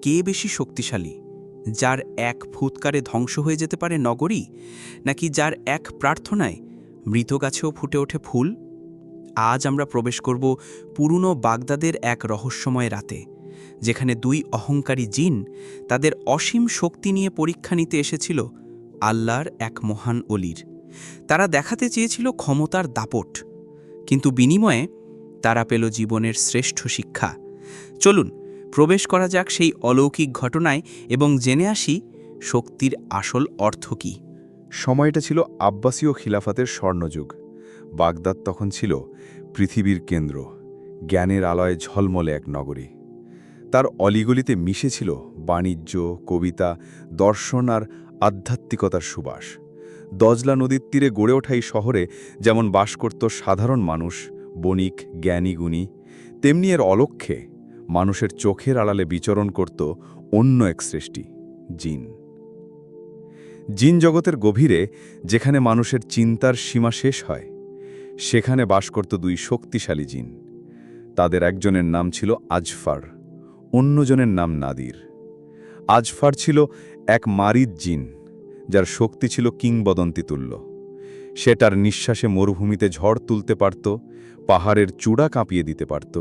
কে বেশি শক্তিশালী, যার এক ফুৎকারে ধ্বংস হয়ে যেতে পারে নগরী, নাকি যার এক প্রার্থনায় মৃত গাছেও ফুটে ওঠে ফুল? আজ আমরা প্রবেশ করব পুরনো বাগদাদের এক রহস্যময় রাতে, যেখানে দুই অহংকারী জিন তাদের অসীম শক্তি নিয়ে পরীক্ষা নিতে এসেছিল আল্লাহর এক মহান অলির। তারা দেখাতে চেয়েছিল ক্ষমতার দাপট, কিন্তু বিনিময়ে তারা পেল জীবনের শ্রেষ্ঠ শিক্ষা। চলুন প্রবেশ করা যাক সেই অলৌকিক ঘটনায় এবং জেনে আসি শক্তির আসল অর্থ কী। সময়টা ছিল আব্বাসীয় খিলাফাতের স্বর্ণযুগ। বাগদাদ তখন ছিল পৃথিবীর কেন্দ্র, জ্ঞানের আলয়ে ঝলমলে এক নগরী। তার অলিগলিতে মিশেছিল বাণিজ্য, কবিতা, দর্শন আর আধ্যাত্মিকতার সুবাস। দজলা নদীর তীরে গড়ে ওঠা এই শহরে যেমন বাস করত সাধারণ মানুষ, বণিক, জ্ঞানী গুণী, তেমনি এর অলক্ষ্যে মানুষের চোখের আড়ালে বিচরণ করত অন্য এক সৃষ্টি, জিন। জিন জগতের গভীরে, যেখানে মানুষের চিন্তার সীমা শেষ হয়, সেখানে বাস করত দুই শক্তিশালী জিন। তাদের একজনের নাম ছিল আজফার, অন্যজনের নাম নাদির। আজফার ছিল এক মারিদ জিন, যার শক্তি ছিল কিংবদন্তিতুল্য। সে তার নিঃশ্বাসে মরুভূমিতে ঝড় তুলতে পারত, পাহাড়ের চূড়া কাঁপিয়ে দিতে পারত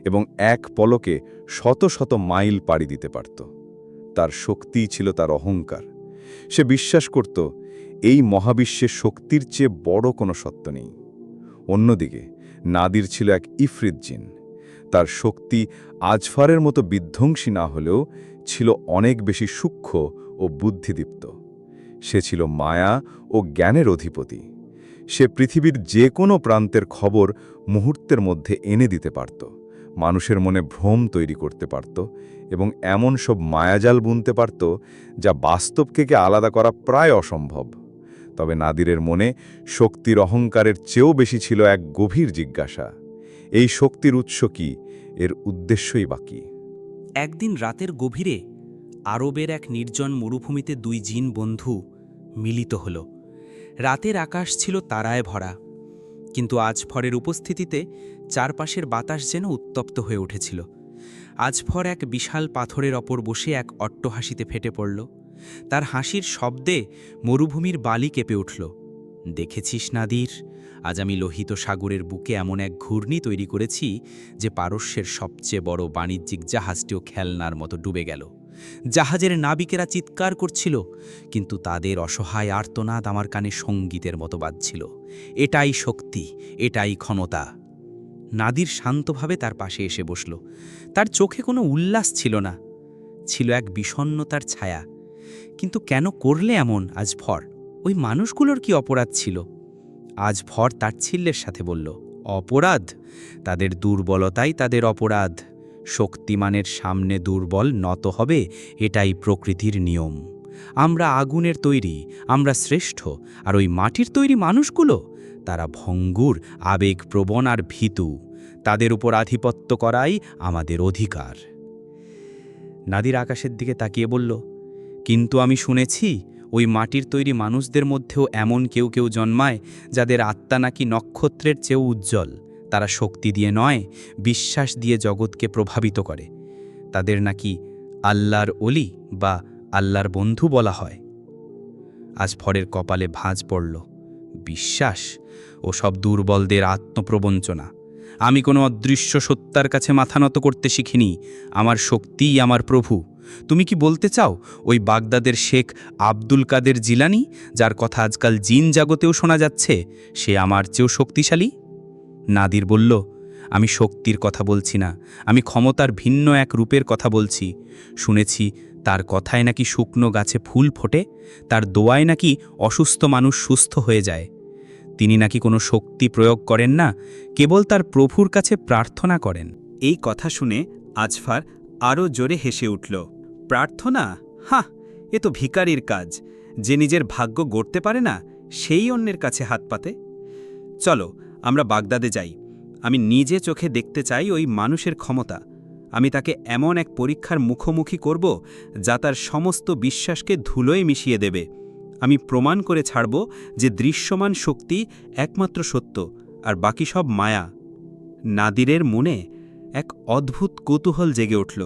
এবং এক পলকে শত শত মাইল পাড়ি দিতে পারত। তার শক্তিই ছিল তার অহংকার। সে বিশ্বাস করত এই মহাবিশ্বে শক্তির চেয়ে বড় কোনো সত্য নেই। অন্যদিকে নাদির ছিল এক ইফরিত জিন। তার শক্তি আজফারের মতো বিধ্বংসী না হলেও ছিল অনেক বেশি সূক্ষ্ম ও বুদ্ধিদীপ্ত। সে ছিল মায়া ও জ্ঞানের অধিপতি। সে পৃথিবীর যে কোনো প্রান্তের খবর মুহূর্তের মধ্যে এনে দিতে পারত, মানুষের মনে ভ্রম তৈরি করতে পারত এবং এমন সব মায়াজাল বুনতে পারত যা বাস্তবকে আলাদা করা প্রায় অসম্ভব। তবে নাদিরের মনে শক্তির অহংকারের চেয়েও বেশি ছিল এক গভীর জিজ্ঞাসা, এই শক্তির উৎস কি, এর উদ্দেশ্যই বাকি। একদিন রাতের গভীরে আরবের এক নির্জন মরুভূমিতে দুই জিন বন্ধু মিলিত হল। রাতের আকাশ ছিল তারায় ভরা, কিন্তু আজফরের উপস্থিতিতে চারপাশের বাতাস যেন উত্তপ্ত হয়ে উঠেছিল। আজফর এক বিশাল পাথরের ওপর বসে এক অট্টহাসিতে ফেটে পড়ল। তার হাসির শব্দে মরুভূমির বালি কেঁপে উঠল। দেখেছিস নাদির, আজ আমি লোহিত সাগরের বুকে এমন এক ঘূর্ণি তৈরি করেছি যে পারস্যের সবচেয়ে বড় বাণিজ্যিক জাহাজটিও খেলনার মতো ডুবে গেল। জাহাজের নাবিকেরা চিৎকার করছিল, কিন্তু তাদের অসহায় আর্তনাদ আমার কানে সঙ্গীতের মতো বাজছিল। এটাই শক্তি, এটাই ক্ষমতা। নাদির শান্তভাবে তার পাশে এসে বসল। তার চোখে কোনো উল্লাস ছিল না, ছিল এক বিষণ্ণতার ছায়া। কিন্তু কেন করলে এমন আজফর? ওই মানুষগুলোর কি অপরাধ ছিল? আজফর তাচ্ছিল্যের সাথে বলল, অপরাধ? তাদের দুর্বলতাই তাদের অপরাধ। শক্তিমানের সামনে দুর্বল নত হবে, এটাই প্রকৃতির নিয়ম। আমরা আগুনের তৈরি, আমরা শ্রেষ্ঠ, আর ওই মাটির তৈরি মানুষগুলো, তারা ভঙ্গুর, আবেগপ্রবণ আর ভীতু। তাদের উপর আধিপত্য করাই আমাদের অধিকার। নাদির আকাশের দিকে তাকিয়ে বলল, কিন্তু আমি শুনেছি ওই মাটির তৈরি মানুষদের মধ্যেও এমন কেউ কেউ জন্মায় যাদের আত্মা নাকি নক্ষত্রের চেয়েও উজ্জ্বল। তারা শক্তি দিয়ে নয়, বিশ্বাস দিয়ে জগৎকে প্রভাবিত করে। তাদের নাকি আল্লাহর অলি বা আল্লাহর বন্ধু বলা হয়। আজফরের কপালে ভাঁজ পড়ল। বিশ্বাস? ও সব দুর্বলদের আত্মপ্রবঞ্চনা। আমি কোনো অদৃশ্য সত্তার কাছে মাথা নত করতে শিখিনি। আমার শক্তিই আমার প্রভু। তুমি কি বলতে চাও ওই বাগদাদের শেখ আব্দুল কাদের জিলানি, যার কথা আজকাল জিন জগতেও শোনা যাচ্ছে, সে আমার চেয়েও শক্তিশালী? নাদির বলল, আমি শক্তির কথা বলছি না, আমি ক্ষমতার ভিন্ন এক রূপের কথা বলছি। শুনেছি তার কথায় নাকি শুকনো গাছে ফুল ফোটে, তার দোয়ায় নাকি অসুস্থ মানুষ সুস্থ হয়ে যায়। তিনি নাকি কোনো শক্তি প্রয়োগ করেন না, কেবল তার প্রভুর কাছে প্রার্থনা করেন। এই কথা শুনে আজফার আরও জোরে হেসে উঠল। প্রার্থনা? হাহ, এ তো ভিখারির কাজ। যে নিজের ভাগ্য গড়তে পারে না, সেই অন্যের কাছে হাত পাতে। চলো আমরা বাগদাদে যাই। আমি নিজে চোখে দেখতে চাই ওই মানুষের ক্ষমতা। আমি তাকে এমন এক পরীক্ষার মুখোমুখি করব যা তার সমস্ত বিশ্বাসকে ধুলোয় মিশিয়ে দেবে। আমি প্রমাণ করে ছাড়ব যে দৃশ্যমান শক্তি একমাত্র সত্য, আর বাকি সব মায়া। নাদিরের মনে এক অদ্ভুত কৌতূহল জেগে উঠল।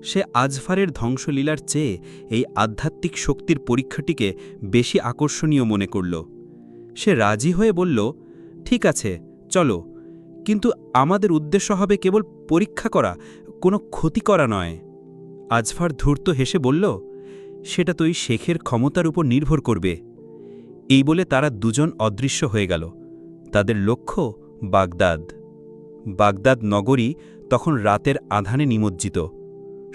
সে আজফারের ধ্বংসলীলার চেয়ে এই আধ্যাত্মিক শক্তির পরীক্ষাটিকে বেশি আকর্ষণীয় মনে করল। সে রাজি হয়ে বলল, ঠিক আছে, চলো, কিন্তু আমাদের উদ্দেশ্য হবে কেবল পরীক্ষা করা, কোনো ক্ষতি করা নয়। আজফার ধূর্ত হেসে বলল, সেটা তো এই শেখের ক্ষমতার উপর নির্ভর করবে। এই বলে তারা দুজন অদৃশ্য হয়ে গেল। তাদের লক্ষ্য বাগদাদ। বাগদাদ নগরী তখন রাতের আধানে নিমজ্জিত।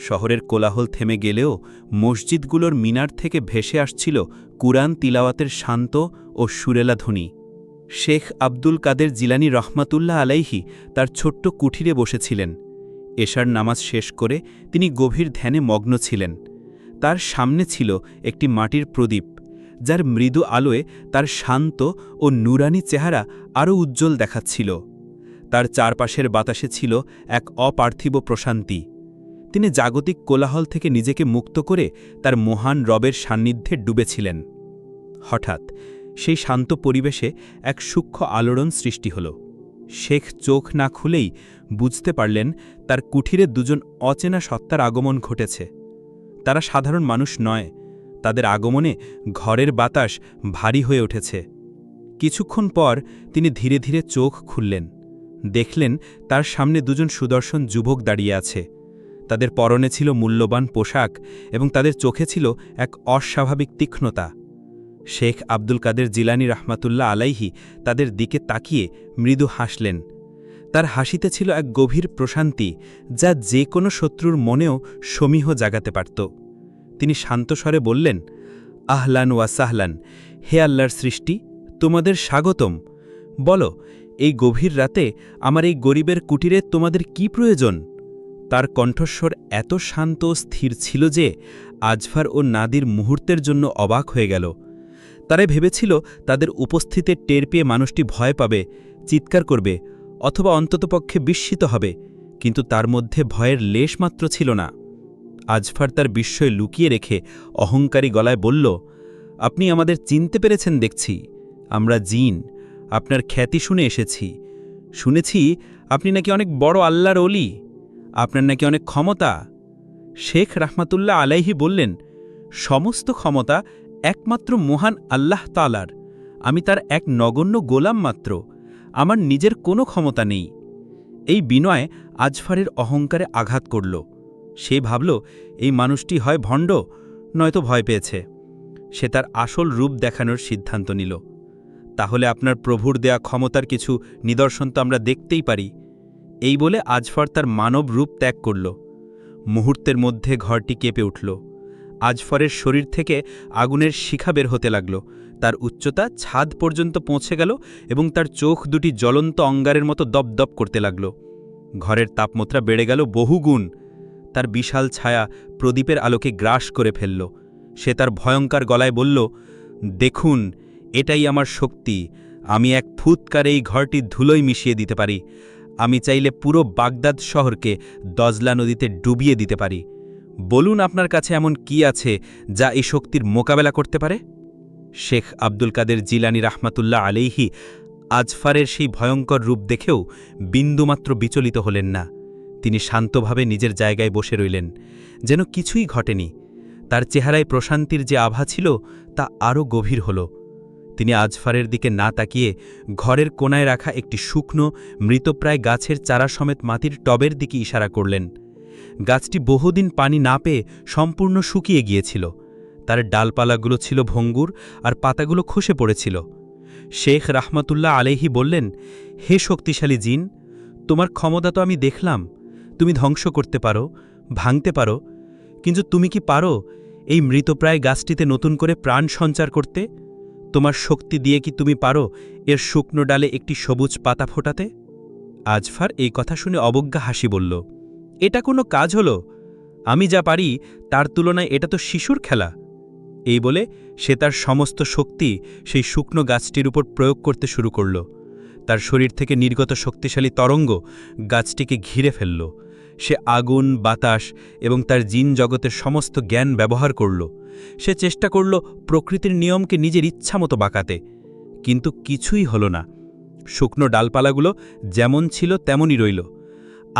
শহরের কোলাহল থেমে গেলেও মসজিদগুলোর মিনার থেকে ভেসে আসছিল কুরআন তিলাওয়াতের শান্ত ও সুরেলা ধ্বনি। শেখ আব্দুল কাদের জিলানী রহমাতুল্লাহ আলাইহি তার ছোট্ট কুঠিরে বসেছিলেন। এশার নামাজ শেষ করে তিনি গভীর ধ্যানে মগ্ন ছিলেন। তার সামনে ছিল একটি মাটির প্রদীপ, যার মৃদু আলোয় তার শান্ত ও নুরানি চেহারা আরও উজ্জ্বল দেখাচ্ছিল। তার চারপাশের বাতাসে ছিল এক অপার্থিব প্রশান্তি। তিনি জাগতিক কোলাহল থেকে নিজেকে মুক্ত করে তার মহান রবের সান্নিধ্যে ডুবেছিলেন। হঠাৎ সেই শান্ত পরিবেশে এক সূক্ষ্ম আলোড়ন সৃষ্টি হল। শেখ চোখ না খুলেই বুঝতে পারলেন তার কুঠিরে দুজন অচেনা সত্তার আগমন ঘটেছে। তারা সাধারণ মানুষ নয়, তাদের আগমনে ঘরের বাতাস ভারী হয়ে উঠেছে। কিছুক্ষণ পর তিনি ধীরে ধীরে চোখ খুললেন। দেখলেন তার সামনে দুজন সুদর্শন যুবক দাঁড়িয়ে আছে। তাদের পরনে ছিল মূল্যবান পোশাক এবং তাদের চোখে ছিল এক অস্বাভাবিক তীক্ষ্ণতা। শেখ আব্দুল কাদের জিলানী রহমাতুল্লাহ আলাইহি তাদের দিকে তাকিয়ে মৃদু হাসলেন। তার হাসিতে ছিল এক গভীর প্রশান্তি, যা যে কোনো শত্রুর মনেও সমীহ জাগাতে পারত। তিনি শান্তস্বরে বললেন, আহলান ওয়া সাহলান, হে আল্লাহর সৃষ্টি, তোমাদের স্বাগতম। বলো, এই গভীর রাতে আমার এই গরিবের কুটিরে তোমাদের কি প্রয়োজন? তার কণ্ঠস্বর এত শান্ত ও স্থির ছিল যে আজফার ও নাদির মুহূর্তের জন্য অবাক হয়ে গেল। তারা ভেবেছিল তাদের উপস্থিতে টের পেয়ে মানুষটি ভয় পাবে, চিৎকার করবে অথবা অন্ততপক্ষে বিস্মিত হবে, কিন্তু তার মধ্যে ভয়ের লেশমাত্র ছিল না। আজফার তার বিস্ময় লুকিয়ে রেখে অহংকারী গলায় বলল, আপনি আমাদের চিনতে পেরেছেন দেখছি। আমরা জিন, আপনার খ্যাতি শুনে এসেছি। শুনেছি আপনি নাকি অনেক বড় আল্লাহর ওলি, আপনার নাকি অনেক ক্ষমতা। শেখ রাহমাতুল্লাহ আলাইহি বললেন, সমস্ত ক্ষমতা একমাত্র মহান আল্লাহ তাআলার। আমি তার এক নগণ্য গোলাম মাত্র, আমার নিজের কোনো ক্ষমতা নেই। এই বিনয় আজফারের অহংকারে আঘাত করল। সে ভাবল, এই মানুষটি হয় ভণ্ড, নয়তো ভয় পেয়েছে। সে তার আসল রূপ দেখানোর সিদ্ধান্ত নিল। তাহলে আপনার প্রভুর দেয়া ক্ষমতার কিছু নিদর্শন তো আমরা দেখতেই পারি। এই বলে আজফর তার মানব রূপ ত্যাগ করল। মুহূর্তের মধ্যে ঘরটি কেঁপে উঠল। আজফরের শরীর থেকে আগুনের শিখা বের হতে লাগল। তার উচ্চতা ছাদ পর্যন্ত পৌঁছে গেল এবং তার চোখ দুটি জ্বলন্ত অঙ্গারের মতো দপদপ করতে লাগল। ঘরের তাপমাত্রা বেড়ে গেল বহুগুণ। তার বিশাল ছায়া প্রদীপের আলোকে গ্রাস করে ফেলল। সে তার ভয়ঙ্কর গলায় বলল, দেখুন, এটাই আমার শক্তি। আমি এক ফুৎকারে এই ঘরটি ধুলোয় মিশিয়ে দিতে পারি। আমি চাইলে পুরো বাগদাদ শহরকে দজলা নদীতে ডুবিয়ে দিতে পারি। বলুন, আপনার কাছে এমন কি আছে যা এই শক্তির মোকাবেলা করতে পারে? শেখ আব্দুল কাদের জিলানী রাহমাতুল্লাহ আলাইহি আজফারের সেই ভয়ঙ্কর রূপ দেখেও বিন্দুমাত্র বিচলিত হলেন না। তিনি শান্তভাবে নিজের জায়গায় বসে রইলেন, যেন কিছুই ঘটেনি। তার চেহারায় প্রশান্তির যে আভা ছিল তা আরও গভীর হল। তিনি আজফারের দিকে না তাকিয়ে ঘরের কোনায় রাখা একটি শুকনো মৃতপ্রায় গাছের চারা সমেত মাটির টবের দিকে ইশারা করলেন। গাছটি বহুদিন পানি না পেয়ে সম্পূর্ণ শুকিয়ে গিয়েছিল। তার ডালপালাগুলো ছিল ভঙ্গুর আর পাতাগুলো খসে পড়েছিল। শেখ রাহমাতুল্লাহ আলাইহি বললেন, হে শক্তিশালী জিন, তোমার ক্ষমতা তো আমি দেখলাম। তুমি ধ্বংস করতে পারো, ভাঙতে পারো, কিন্তু তুমি কি পারো এই মৃতপ্রায় গাছটিতে নতুন করে প্রাণ সঞ্চার করতে? তোমার শক্তি দিয়ে কি তুমি পারো এর শুকনো ডালে একটি সবুজ পাতা ফোটাতে? আজফার এই কথা শুনে অবজ্ঞা হাসি বলল, এটা কোনো কাজ হলো? আমি যা পারি তার তুলনায় এটা তো শিশুর খেলা। এই বলে সে তার সমস্ত শক্তি সেই শুকনো গাছটির উপর প্রয়োগ করতে শুরু করল। তার শরীর থেকে নির্গত শক্তিশালী তরঙ্গ গাছটিকে ঘিরে ফেলল। সে আগুন, বাতাস এবং তার জিন জগতের সমস্ত জ্ঞান ব্যবহার করল। সে চেষ্টা করল প্রকৃতির নিয়মকে নিজের ইচ্ছামতো বাঁকাতে, কিন্তু কিছুই হল না। শুকনো ডালপালাগুলো যেমন ছিল তেমনই রইল।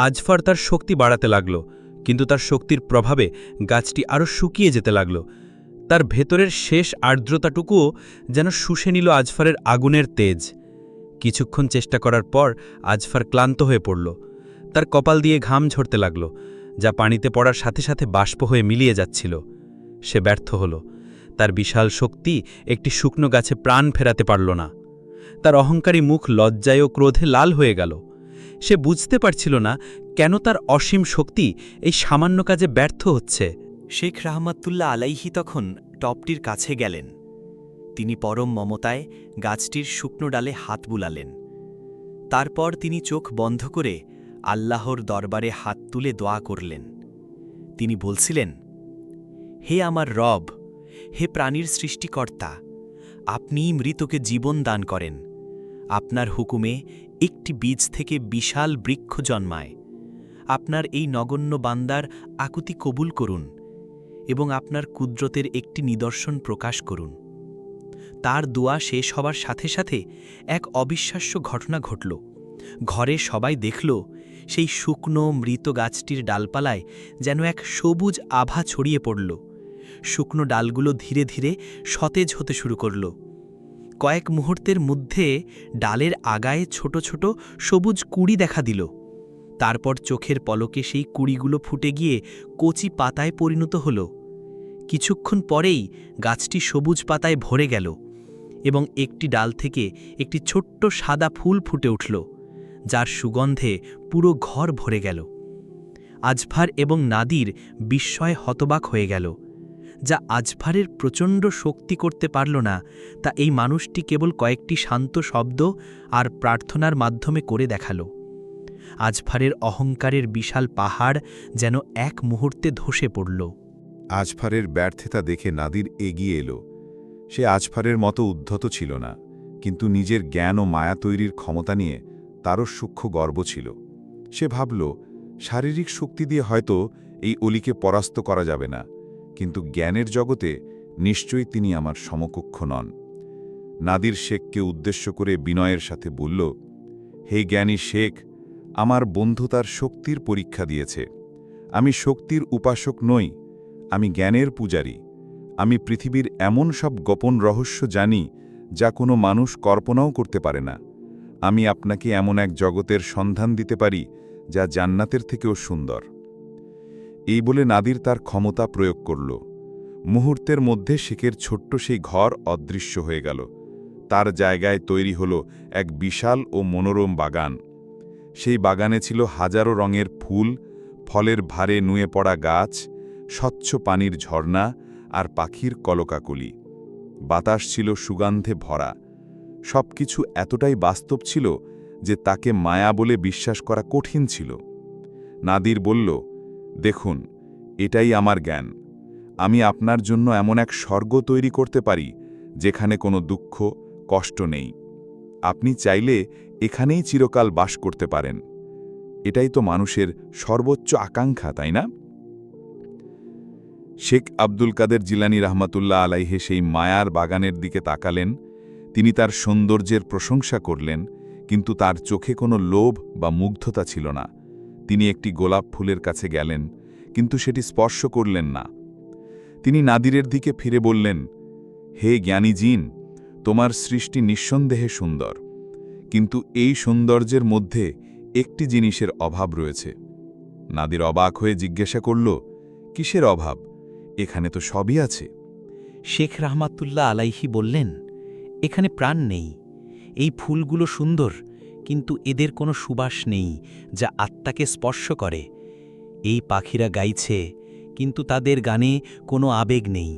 আজফর তার শক্তি বাড়াতে লাগল, কিন্তু তার শক্তির প্রভাবে গাছটি আরও শুকিয়ে যেতে লাগল। তার ভেতরের শেষ আর্দ্রতাটুকুও যেন শুষে নিল আজফারের আগুনের তেজ। কিছুক্ষণ চেষ্টা করার পর আজফার ক্লান্ত হয়ে পড়ল। তার কপাল দিয়ে ঘাম ঝরতে লাগল, যা পানিতে পড়ার সাথে সাথে বাষ্প হয়ে মিলিয়ে যাচ্ছিল। সে ব্যর্থ হল। তার বিশাল শক্তি একটি শুকনো গাছে প্রাণ ফেরাতে পারল না। তার অহংকারী মুখ লজ্জায় ও ক্রোধে লাল হয়ে গেল। সে বুঝতে পারছিল না কেন তার অসীম শক্তি এই সামান্য কাজে ব্যর্থ হচ্ছে। শেখ রাহমাতুল্লাহ আলাইহি তখন টপটির কাছে গেলেন। তিনি পরম মমতায় গাছটির শুকনো ডালে হাত বুলালেন। তারপর তিনি চোখ বন্ধ করে আল্লাহর দরবারে হাত তুলে দোয়া করলেন। তিনি বলছিলেন, হে আমার রব, হে প্রাণীর সৃষ্টিকর্তা, আপনিই মৃতকে জীবন দান করেন। আপনার হুকুমে একটি বীজ থেকে বিশাল বৃক্ষ জন্মায়। আপনার এই নগণ্য বান্দার আকুতি কবুল করুন এবং আপনার কুদরতের একটি নিদর্শন প্রকাশ করুন। তার দোয়া শেষ হবার সাথে সাথে এক অবিশ্বাস্য ঘটনা ঘটল। ঘরে সবাই দেখল সেই শুকনো মৃত গাছটির ডালপালায় যেন এক সবুজ আভা ছড়িয়ে পড়ল। শুকনো ডালগুলো ধীরে ধীরে সতেজ হতে শুরু করল। কয়েক মুহূর্তের মধ্যে ডালের আগায় ছোট ছোট সবুজ কুঁড়ি দেখা দিল। তারপর চোখের পলকে সেই কুঁড়িগুলো ফুটে গিয়ে কচি পাতায় পরিণত হল। কিছুক্ষণ পরেই গাছটি সবুজ পাতায় ভরে গেল এবং একটি ডাল থেকে একটি ছোট্ট সাদা ফুল ফুটে উঠল, যার সুগন্ধে পুরো ঘর ভরে গেল। আজফার এবং নাদির বিস্ময়ে হতবাক হয়ে গেল। যা আজফারের প্রচণ্ড শক্তি করতে পারল না, তা এই মানুষটি কেবল কয়েকটি শান্ত শব্দ আর প্রার্থনার মাধ্যমে করে দেখাল। আজফারের অহংকারের বিশাল পাহাড় যেন এক মুহূর্তে ধসে পড়ল। আজফারের ব্যর্থতা দেখে নাদির এগিয়ে এলো। সে আজফারের মতো উদ্ধত ছিল না, কিন্তু নিজের জ্ঞান ও মায়া তৈরির ক্ষমতা নিয়ে তারও সূক্ষ্ম গর্ব ছিল। সে ভাবল, শারীরিক শক্তি দিয়ে হয়তো এই অলিকে পরাস্ত করা যাবে না, কিন্তু জ্ঞানের জগতে নিশ্চয়ই তিনি আমার সমকক্ষ নন। নাদির শেখকে উদ্দেশ্য করে বিনয়ের সাথে বলল, হে জ্ঞানী শেখ, আমার বন্ধু তার শক্তির পরীক্ষা দিয়েছে। আমি শক্তির উপাসক নই, আমি জ্ঞানের পূজারী। আমি পৃথিবীর এমন সব গোপন রহস্য জানি যা কোনো মানুষ কল্পনাও করতে পারে না। আমি আপনাকে এমন এক জগতের সন্ধান দিতে পারি যা জান্নাতের থেকেও সুন্দর। এই বলে নাদির তার ক্ষমতা প্রয়োগ করল। মুহূর্তের মধ্যে শেখের ছোট্ট সেই ঘর অদৃশ্য হয়ে গেল। তার জায়গায় তৈরি হল এক বিশাল ও মনোরম বাগান। সেই বাগানে ছিল হাজারো রঙের ফুল, ফলের ভারে নুয়ে পড়া গাছ, স্বচ্ছ পানির ঝর্ণা আর পাখির কলকাকলি। বাতাস ছিল সুগন্ধে ভরা। সবকিছু এতটাই বাস্তব ছিল যে তাকে মায়া বলে বিশ্বাস করা কঠিন ছিল। নাদির বলল, দেখুন, এটাই আমার জ্ঞান। আমি আপনার জন্য এমন এক স্বর্গ তৈরি করতে পারি যেখানে কোনো দুঃখ, কষ্ট নেই। আপনি চাইলে এখানেই চিরকাল বাস করতে পারেন। এটাই তো মানুষের সর্বোচ্চ আকাঙ্ক্ষা, তাই না? শেখ আব্দুল কাদের জিলানী রহমাতুল্লাহ আলাইহে সেই মায়ার বাগানের দিকে তাকালেন। তিনি তার সৌন্দর্যের প্রশংসা করলেন, কিন্তু তার চোখে কোনো লোভ বা মুগ্ধতা ছিল না। তিনি একটি গোলাপ ফুলের কাছে গেলেন, কিন্তু সেটি স্পর্শ করলেন না। তিনি নাদিরের দিকে ফিরে বললেন, হে জ্ঞানী জিন, তোমার সৃষ্টি নিঃসন্দেহে সুন্দর, কিন্তু এই সৌন্দর্যের মধ্যে একটি জিনিসের অভাব রয়েছে। নাদির অবাক হয়ে জিজ্ঞাসা করল, কিসের অভাব? এখানে তো সবই আছে। শেখ রাহমাতুল্লাহ আলাইহি বললেন, এখানে প্রাণ নেই। এই ফুলগুলো সুন্দর, কিন্তু এদের কোনো সুবাস নেই যা আত্মাকে স্পর্শ করে। এই পাখিরা গাইছে, কিন্তু তাদের গানে কোনো আবেগ নেই।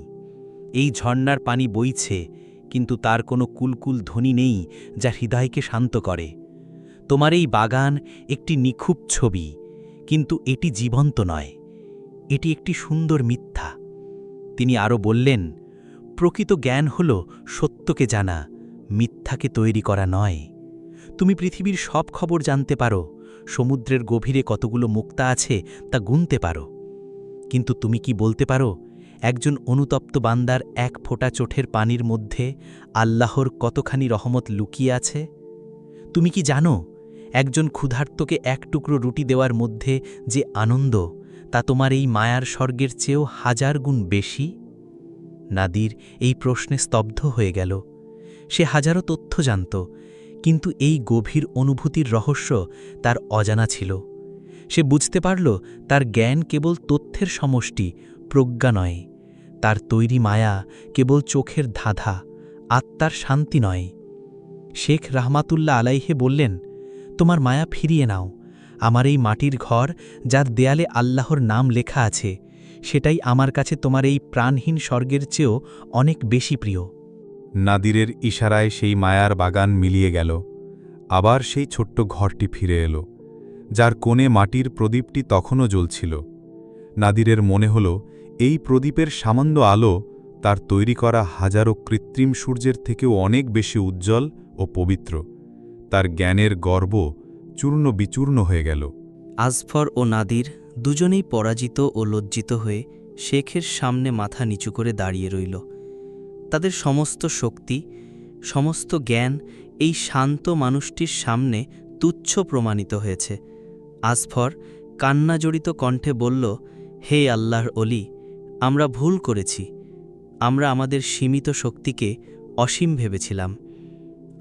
এই ঝর্ণার পানি বইছে, কিন্তু তার কোনো কুলকুল ধ্বনি নেই যা হৃদয়কে শান্ত করে। তোমার এই বাগান একটি নিখুঁত ছবি, কিন্তু এটি জীবন্ত নয়। এটি একটি সুন্দর মিথ্যা। তিনি আরও বললেন, প্রকৃত জ্ঞান হল সত্যকে জানা, মিথ্যাকে তৈরি করা নয়। তুমি পৃথিবীর সব খবর জানতে পারো, সমুদ্রের গভীরে কতগুলো মুক্তা আছে তা গুনতে পারো, কিন্তু তুমি কি বলতে পারো একজন অনুতপ্ত বান্দার এক ফোঁটা চোখের পানির মধ্যে আল্লাহর কতখানি রহমত লুকিয়ে আছে? তুমি কি জানো একজন ক্ষুধার্তকে এক টুকরো রুটি দেওয়ার মধ্যে যে আনন্দ, তা তোমার এই মায়ার স্বর্গের চেয়েও 1000 গুণ বেশি? নাদির এই প্রশ্নে স্তব্ধ হয়ে গেল। সে হাজারো তথ্য জানত, কিন্তু এই গভীর অনুভূতির রহস্য তার অজানা ছিল। সে বুঝতে পারল তার জ্ঞান কেবল তথ্যের সমষ্টি, প্রজ্ঞা নয়। তার তৈরি মায়া কেবল চোখের ধাঁধা, আত্মার শান্তি নয়। শেখ রাহমাতুল্লাহ আলাইহে বললেন, তোমার মায়া ফিরিয়ে নাও। আমার এই মাটির ঘর, যার দেয়ালে আল্লাহর নাম লেখা আছে, সেটাই আমার কাছে তোমার এই প্রাণহীন স্বর্গের চেয়েও অনেক বেশি প্রিয়। নাদিরের ইশারায় সেই মায়ার বাগান মিলিয়ে গেল। আবার সেই ছোট্ট ঘরটি ফিরে এলো, যার কোণে মাটির প্রদীপটি তখনও জ্বলছিল। নাদিরের মনে হল এই প্রদীপের সামান্য আলো তার তৈরি করা হাজারো কৃত্রিম সূর্যের থেকেও অনেক বেশি উজ্জ্বল ও পবিত্র। তার জ্ঞানের গর্ব চূর্ণ বিচূর্ণ হয়ে গেল। আজফর ও নাদির দুজনেই পরাজিত ও লজ্জিত হয়ে শেখের সামনে মাথা নিচু করে দাঁড়িয়ে রইল। তাদের সমস্ত শক্তি, সমস্ত জ্ঞান এই শান্ত মানুষটির সামনে তুচ্ছ প্রমাণিত হয়েছে। আজফর কান্নাজড়িত কণ্ঠে বলল, হে আল্লাহর অলি, আমরা ভুল করেছি। আমরা আমাদের সীমিত শক্তিকে অসীম ভেবেছিলাম।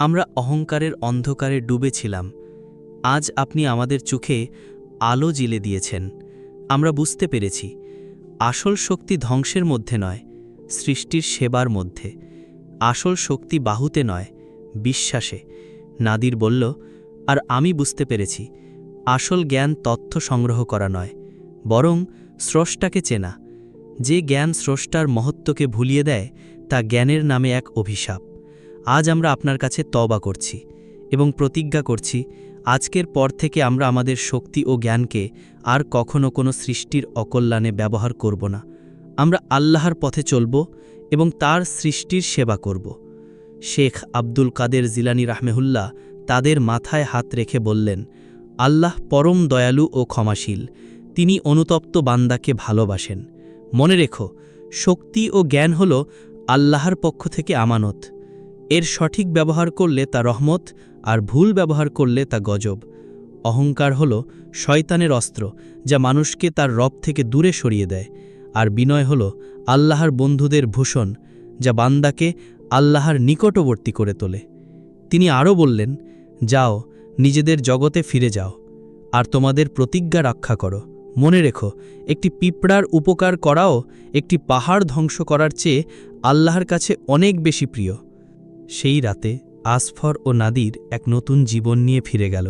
আমরা অহংকারের অন্ধকারে ডুবেছিলাম। আজ আপনি আমাদের চোখে আলো জ্বেলে দিয়েছেন। আমরা বুঝতে পেরেছি, আসল শক্তি ধ্বংসের মধ্যে নয়, সৃষ্টির সেবার মধ্যে। আসল শক্তি বাহুতে নয়, বিশ্বাসে। নাদির বলল, আর আমি বুঝতে পেরেছি, আসল জ্ঞান তথ্য সংগ্রহ করা নয়, বরং স্রষ্টাকে চেনা। যে জ্ঞান স্রষ্টার মহত্বকে ভুলিয়ে দেয়, তা জ্ঞানের নামে এক অভিশাপ। আজ আমরা আপনার কাছে তওবা করছি এবং প্রতিজ্ঞা করছি, আজকের পর থেকে আমরা আমাদের শক্তি ও জ্ঞানকে আর কখনো কোনো সৃষ্টির অকল্যাণে ব্যবহার করব না। আমরা আল্লাহর পথে চলব এবং তার সৃষ্টির সেবা করব। শেখ আব্দুল কাদের জিলানী রাহমেহুল্লাহ তাদের মাথায় হাত রেখে বললেন, আল্লাহ পরম দয়ালু ও ক্ষমাশীল। তিনি অনুতপ্ত বান্দাকে ভালোবাসেন। মনে রেখো, শক্তি ও জ্ঞান হল আল্লাহর পক্ষ থেকে আমানত। এর সঠিক ব্যবহার করলে তা রহমত, আর ভুল ব্যবহার করলে তা গজব। অহংকার হল শয়তানের অস্ত্র, যা মানুষকে তার রব থেকে দূরে সরিয়ে দেয়। আর বিনয় হল আল্লাহর বন্ধুদের ভূষণ, যা বান্দাকে আল্লাহর নিকটবর্তী করে তোলে। তিনি আরও বললেন, যাও, নিজেদের জগতে ফিরে যাও, আর তোমাদের প্রতিজ্ঞা রক্ষা করো। মনে রেখো, একটি পিঁপড়ার উপকার করাও একটি পাহাড় ধ্বংস করার চেয়ে আল্লাহর কাছে অনেক বেশি প্রিয়। সেই রাতে আসফর ও নাদির এক নতুন জীবন নিয়ে ফিরে গেল।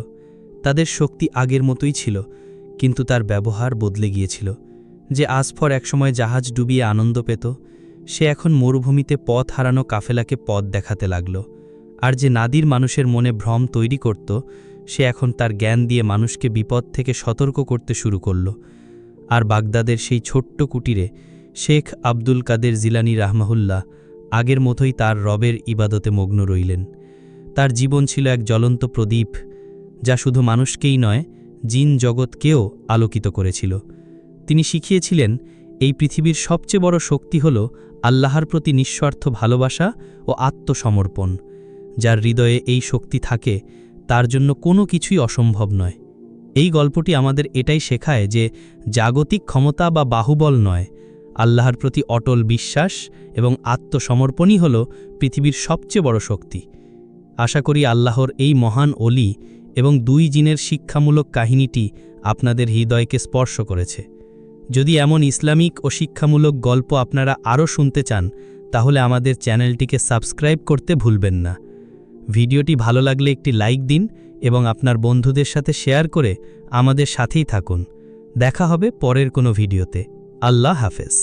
তাদের শক্তি আগের মতোই ছিল, কিন্তু তার ব্যবহার বদলে গিয়েছিল। যে আসফর একসময় জাহাজ ডুবিয়ে আনন্দ পেত, সে এখন মরুভূমিতে পথ হারানো কাফেলাকে পথ দেখাতে লাগল। আর যে নাদির মানুষের মনে ভ্রম তৈরি করত, সে এখন তার জ্ঞান দিয়ে মানুষকে বিপদ থেকে সতর্ক করতে শুরু করল। আর বাগদাদের সেই ছোট্ট কুটিরে শেখ আব্দুল কাদের জিলানী রাহমাহুল্লাহ আগের মতোই তার রবের ইবাদতে মগ্ন রইলেন। তার জীবন ছিল এক জ্বলন্ত প্রদীপ, যা শুধু মানুষকেই নয়, জিন জগৎকেও আলোকিত করেছিল। তিনি শিখিয়েছিলেন, এই পৃথিবীর সবচেয়ে বড় শক্তি হল আল্লাহর প্রতি নিঃস্বার্থ ভালোবাসা ও আত্মসমর্পণ। যার হৃদয়ে এই শক্তি থাকে, তার জন্য কোনো কিছুই অসম্ভব নয়। এই গল্পটি আমাদের এটাই শেখায় যে জাগতিক ক্ষমতা বা বাহুবল নয়, আল্লাহর প্রতি অটল বিশ্বাস এবং আত্মসমর্পণই হল পৃথিবীর সবচেয়ে বড় শক্তি। আশা করি আল্লাহর এই মহান অলি এবং 2 জিনের শিক্ষামূলক কাহিনীটি আপনাদের হৃদয়কে স্পর্শ করেছে। যদি এমন ইসলামিক ও শিক্ষামূলক গল্প আপনারা আরও শুনতে চান, তাহলে আমাদের চ্যানেলটিকে সাবস্ক্রাইব করতে ভুলবেন না। ভিডিওটি ভালো লাগলে একটি লাইক দিন এবং আপনার বন্ধুদের সাথে শেয়ার করে আমাদের সাথেই থাকুন। দেখা হবে পরের কোনো ভিডিওতে। আল্লাহ হাফেজ।